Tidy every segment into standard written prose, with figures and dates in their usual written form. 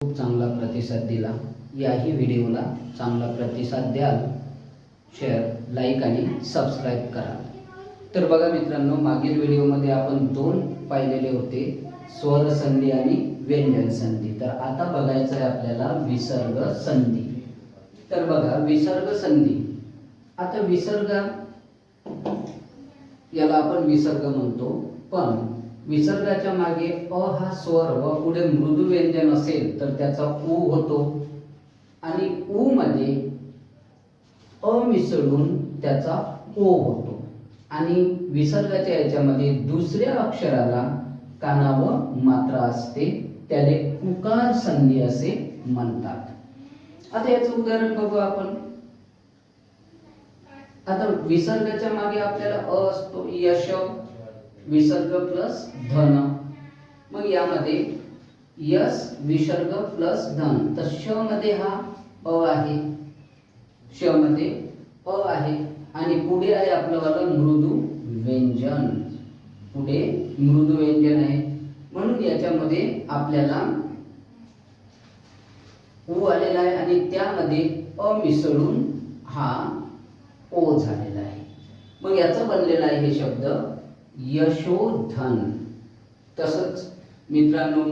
खूप चांगला प्रतिसाद दिला। याही व्हिडिओला चांगला प्रतिसाद द्याल, शेअर, लाईक आणि सबस्क्राईब करा। तर बघा मित्रांनो, मागील व्हिडिओमध्ये आपण दोन पाहिलेले होते, स्वर संधी आणि व्यंजन संधी। तर आता बघायचं आहे आपल्याला विसर्ग संधी। तर बघा विसर्ग संधी, आता विसर्ग याला आपण विसर्ग म्हणतो, पण विसर्गाच्या मागे अ हा स्वर व पुढे मृदू व्यंजन असेल तर त्याचा उ होतो आणि उ मध्ये अ मिसळून त्याचा ओ होतो आणि विसर्गाच्या याच्यामध्ये दुसऱ्या अक्षराला काना व मात्रा असते, त्याला उकार संधी असे म्हणतात। आता याचं उदाहरण बघू आपण। आता विसर्गाच्या मागे आपल्याला अ असतो, यश विसर्ग प्लस धन, मग यामध्ये यश विसर्ग प्लस धन, तर श मध्ये हा अ आहे, श मध्ये अ आहे आणि पुढे आहे आपलं वाला मृदू व्यंजन, पुढे मृदू व्यंजन आहे, म्हणून याच्यामध्ये आपल्याला उ आलेला आहे आणि त्यामध्ये अ मिसळून हा ओ झालेला आहे। मग याचा बनलेला आहे हे शब्द यशोधन। तसंच मित्रांनो,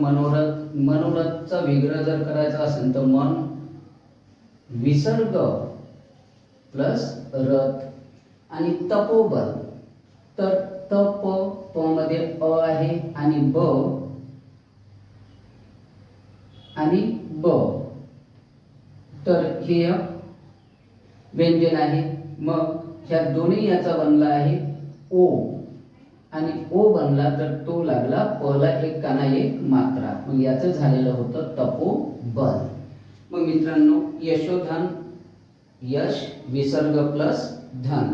मनोरथचा विग्रह जर करायचा असेल तर मन विसर्ग प्लस रथ आणि तपोबल, तर तप प मध्ये अ आहे आणि ब आणि ब, तर हे व्यंजन आहे। मग ह्या दोन्ही याचा बनला आहे ओ आणि ओ बनला तर तो लागला प ला एक काना एक मात्रा, मग याचं झालेलं होतं तपोबल। मग मित्रांनो, यशोधन यश विसर्ग प्लस धन,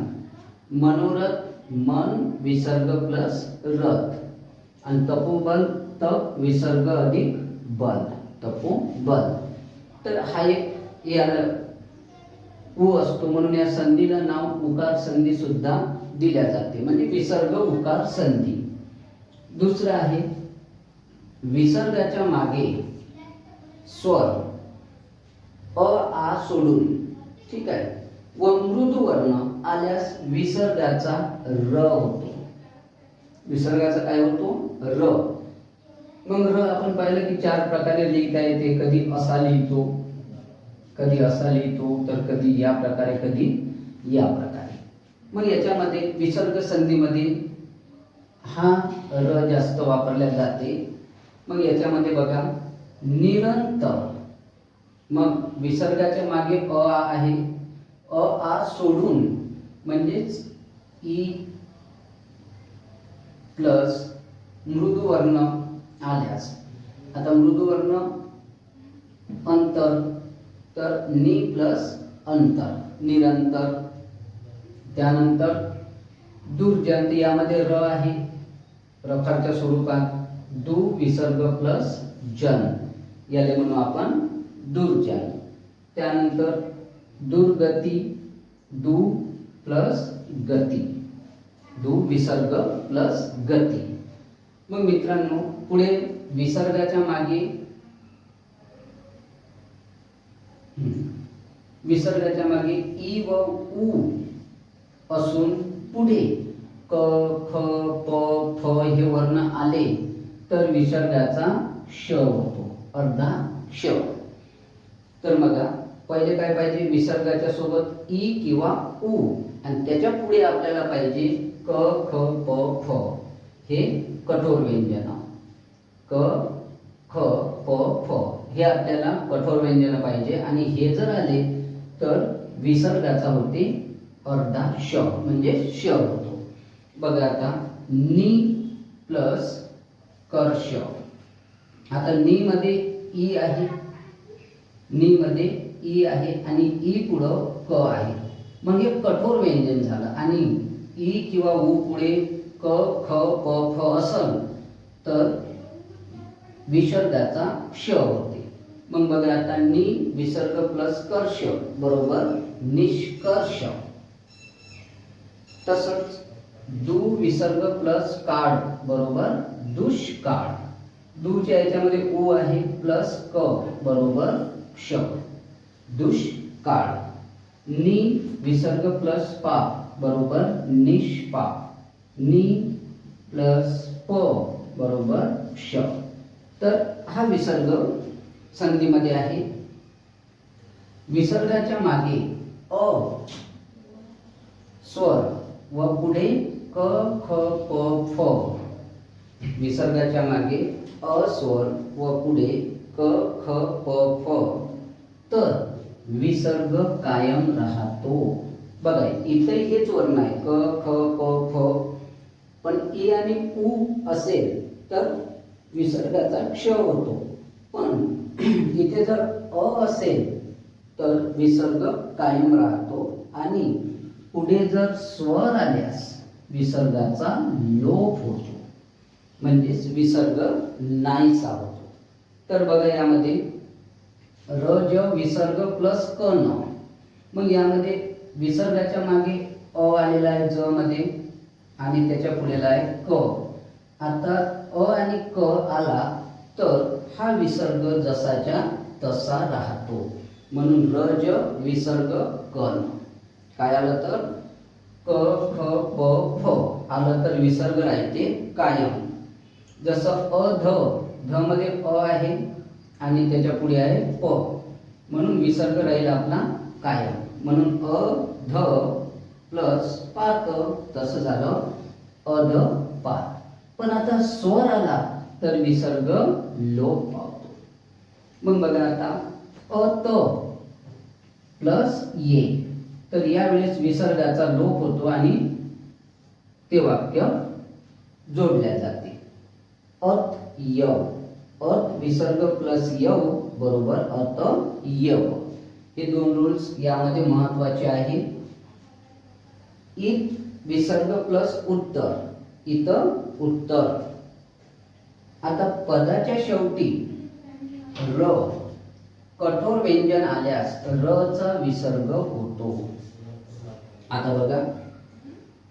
मनोरथ मन विसर्ग प्लस रथ आणि तपोबल तप विसर्ग अधिक बल, तपोबल। तर हा एक याला उ असतो, म्हणून या संधीला नाव उकार संधी सुद्धा दिल्या जाते, म्हणजे विसर्ग उकार संधी। दुसरं आहे विसर्गाच्या मागे स्वर अ आ सोडून, ठीक आहे, व मृदू वर्ण आल्यास विसर्गाचा र होतो, विसर्गाचा काय होतो र। मग र आपण पाहिलं की चार प्रकारे लिहिता येते, कधी असा लिहितो, कधी असा लिहितो, तर कधी या प्रकारे, कधी या प्रकारे। मग याच्यामध्ये विसर्ग संधीमध्ये हा र जास्त वापरला जाते। मग याच्यामध्ये बघा निरंतर, मग विसर्गाच्या मागे अ आ आहे, अ आ सोडून म्हणजेच ई प्लस मृदू वर्ण आल्यास, आता मृदू वर्ण अंतर, तर नि प्लस अंतर निरंतर। त्यानंतर दुर्जन, यामध्ये र आहे रफाच्या स्वरूपात, दु विसर्ग प्लस जन, याला म्हणू आपण दुर्जन। त्यानंतर दुर्गती, दु प्लस गती, दु विसर्ग प्लस गती। मग मित्रांनो, पुढे विसर्गाच्या मागे विसर्गाच्या मागे ई व उ असून पुढे क ख प फ हे वर्ण आले तर विसर्गाचा श होतो, अर्धा श। तर बघा पहिले काय पाहिजे, विसर्गाच्या सोबत ई किंवा उ आणि त्याच्या पुढे आपल्याला पाहिजे क ख प फ, हे कठोर व्यंजन, क ख प फ हे आपल्याला कठोर व्यंजन पाहिजे आणि हे जर आले तर विसर्गाचा होते अर्धा श, म्हणजे श होतो। बघा आता नि प्लस कर्ष, आता नि मध्ये ई आहे, नि मध्ये ई आहे आणि ई पुढं क आहे, मग हे कठोर व्यंजन झालं आणि ई किंवा उ पुढे क ख प फ असेल तर विसर्गाचा श होते। मग बघा आता नि विसर्ग प्लस कर्ष बरोबर निष्कर्ष। तसंच दु विसर्ग प्लस काळ बरोबर दुष्काळ, दूच्या याच्यामध्ये उ आहे प्लस क बरोबर श, दुष्काळ. नि विसर्ग प्लस पा बरोबर निष्पाप, नि प्लस प बरोबर श. तर हा विसर्ग संधीमध्ये आहे. विसर्गाच्या मागे अ स्वर व पुढे क ख प फ. विसर्गाच्या मागे अ स्वर व पुढे क ख प फ, तर विसर्ग कायम राहतो. बघा इथे हेच वर्ण आहे क ख प फ, पण ए आणि उ असेल तर विसर्गाचा क्ष होतो. पण इथे जर अ असेल तर विसर्ग कायम राहतो आणि पुढे जर स्वर आल्यास विसर्गाचा लोप होतो, म्हणजेच विसर्ग नाहीसा होतो. तर बघा यामध्ये र ज विसर्ग प्लस क न, मग यामध्ये विसर्गाच्या मागे अ आलेला आहे ज मध्ये आणि त्याच्या पुढेला आहे क. आता अ आणि क आला तर हा विसर्ग जसाच्या तसा राहतो, म्हणून र ज विसर्ग क न. काय आलं तर क ख प फ आलं तर विसर्ग राहते कायम. जसं अ ध, ध मध्ये अ आहे आणि त्याच्या पुढे आहे प, म्हणून विसर्ग राहील आपला कायम. म्हणून अ ध प्लस पात, तसं झालं अध पात. पण आता स्वर आला तर विसर्ग लोप पावतो. मग बघा आता अत प्लस ये, तर यावेळेस विसर्गाचा लोप होतो आणि ते वाक्य जोडल्या जाते. अत य, अत विसर्ग प्लस य बरोबर अत य. हे दोन रूल्स यामध्ये महत्वाचे आहेत. इत विसर्ग प्लस उत्तर, इत उत्तर. आता पदाच्या शेवटी र कठोर व्यंजन आल्यास र चा विसर्ग होतो. आता बघा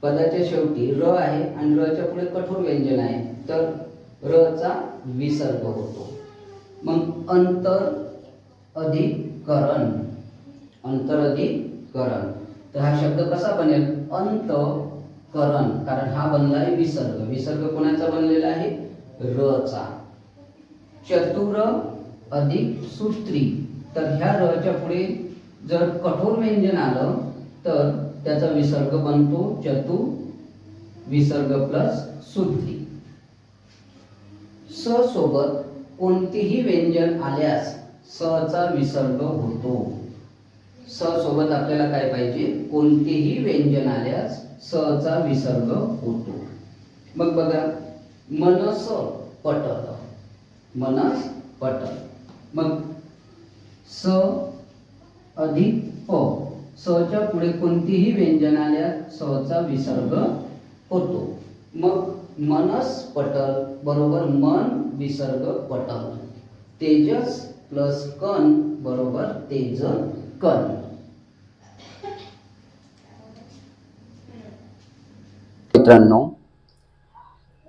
पदाच्या शेवटी र आहे आणि र च्या पुढे कठोर व्यंजन आहे तर र चा विसर्ग होतो. मग अंतर अधिक करण, अंतर अधिक करण, तर हा शब्द कसा बनेल अंत करण, कारण हा बनला आहे विसर्ग. विसर्ग कोणाचा बनलेला आहे र चा. चतुर अधिक सूत्री, तर ह्या र च्या पुढे जर कठोर व्यंजन आलं तर त्याचा विसर्ग बनतो चतु विसर्ग प्लस सूत्री. स सोबत कोणतेही व्यंजन आल्यास स चा विसर्ग होतो. स सोबत आपल्याला काय पाहिजे, कोणतेही व्यंजन आल्यास स चा विसर्ग होतो. मग बघा मनस पटल, मनस पटल. मग स अधिक प, स च्या पुढे कोणतीही व्यंजन आल्यास स चा विसर्ग होतो. मग मनस पटल बरोबर मन विसर्ग पटल. तेजस प्लस कण बरोबर तेज कण. मित्रांनो,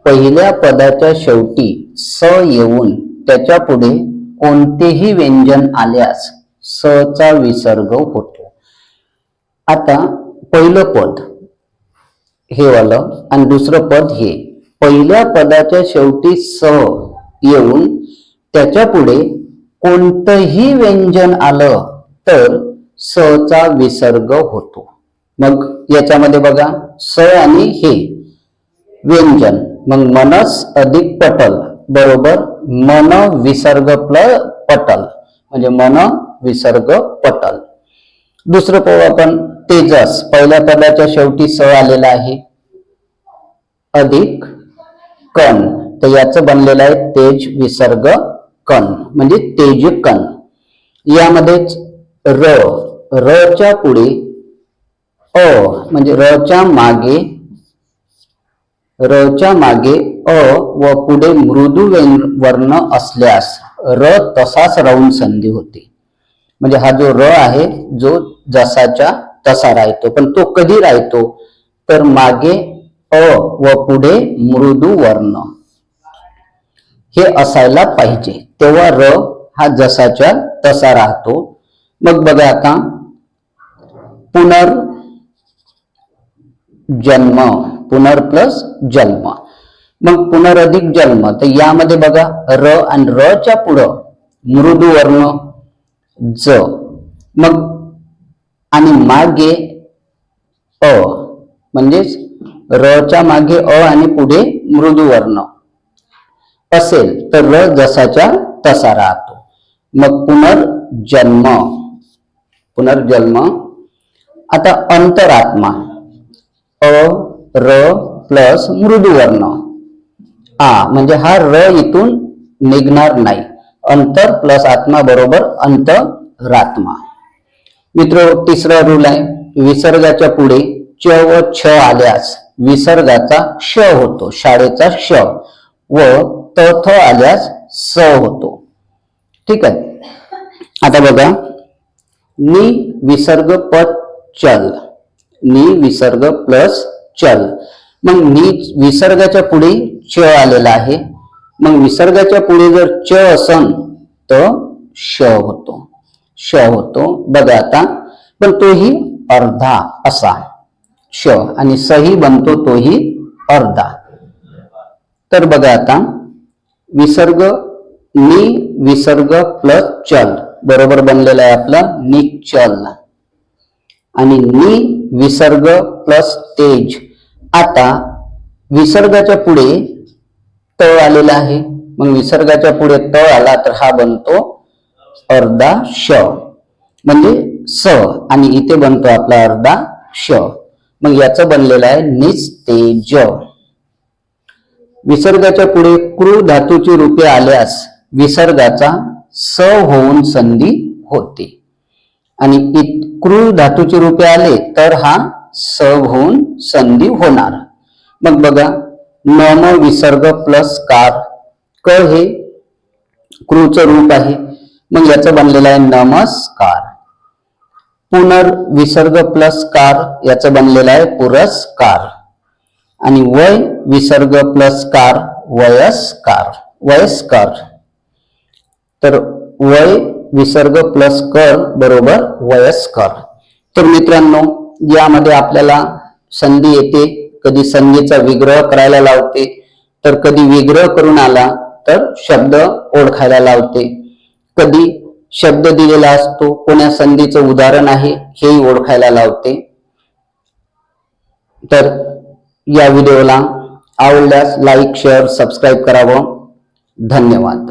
पहिल्या पदाच्या शेवटी स येऊन त्याच्या पुढे कोणतेही व्यंजन आल्यास स चा विसर्ग होतो. आता पहिलं पद हे वालं आणि दुसरं पद हे. पहिल्या पदाच्या शेवटी स येऊन त्याच्या पुढे कोणतंही व्यंजन आलं तर स चा विसर्ग होतो. मग याच्यामध्ये बघा स आणि हे व्यंजन, मग मनस अधिक पटल बरोबर मन विसर्ग प्लस पटल, म्हणजे मन विसर्ग पटल. दुसरं पाहू आपण तेजस. पहिल्या पदाच्या शेवटी स आलेला आहे अधिक कण, तर याचं बनलेलं आहे तेज विसर्ग कण म्हणजे तेजकण. यामध्येच र, र च्या पुढे अ म्हणजे र च्या मागे अ व पुढे मृदू वर्ण असल्यास र तसाच राहून संधी होते. म्हणजे हा जो र आहे जो जसाच्या तसा राहतो, पण तो कधी राहतो तर मागे अ व पुढे मृदू वर्ण. हे असायला पाहिजे, तेव्हा र हा जसाच्या तसा राहतो. मग बघा आता पुनर्जन्म, पुनर प्लस जन्म. मग पुनरधिक जन्म, तर यामध्ये बघा र आणि र च्या पुढं मृदू वर्ण ज, मग आणि मागे अ, म्हणजेच र च्या मागे अ आणि पुढे मृदू वर्ण असेल तर र जसाच्या तसा राहतो. मग पुनर्जन्म, पुनर्जन्म. आता अंतरात्मा, अ र प्लस मृदू वर्ण आ, म्हणजे हा र इथून निघणार नाही. अंतर प्लस आत्मा बरोबर अंतरात्मा. मित्र, तिसरा रूल आहे, विसर्गाच्या पुढे च व छ आल्यास विसर्गाचा श होतो, शाळेचा श, व त थ आल्यास स होतो. ठीक आहे. आता बघा नि विसर्ग पद चल, नि विसर्ग प्लस चल. मग नि विसर्गाच्या पुढे च आलेला आहे, मग विसर्गाच्या पुढे जर च असन तर श होतो, श होतो. बघा आता, पण तोही अर्धा असा श, आणि सही बनतो तोही अर्धा. तर बघा आता विसर्ग नि विसर्ग प्लस चल बरोबर बनलेला आहे आपला निचल, आणि नि विसर्ग प्लस तेज. आता विसर्गाच्या पुढे त आलेला आहे, मग विसर्गाच्या पुढे त आला तर हा बनतो अर्धा श, म्हणजे स, आणि इथे बनतो आपला अर्धा श. मग याचं बनलेलं आहे निस्तेज. विसर्गाच्या पुढे कृ धातूची रूपे आल्यास विसर्गाचा स होऊन संधी होते, आणि कृ धातूची रूपे आले तर हा स होऊन संधी होणार. मग बघा नम विसर्ग प्लस कार, क हे कृचं रूप आहे, मग याचं बनलेलं आहे नमस्कार. पुनर्विसर्ग प्लस कार, याचं बनलेलं आहे पुरस्कार. आणि वय विसर्ग प्लस कार वयस्कार, वयस्कर. तर वय विसर्ग प्लस कर बरोबर वयस्कर. तर मित्रांनो, यामध्ये आपल्याला संधी येते, कधी संधीचा विग्रह करायला लावते, तर कधी विग्रह करून आला तर शब्द ओळखायला लावते, कधी शब्द दिलेला असतो, कोण्या संधीचं उदाहरण आहे हेही ओळखायला लावते. तर या व्हिडिओला आवडल्यास लाईक, शेअर, सबस्क्राईब करावं. धन्यवाद.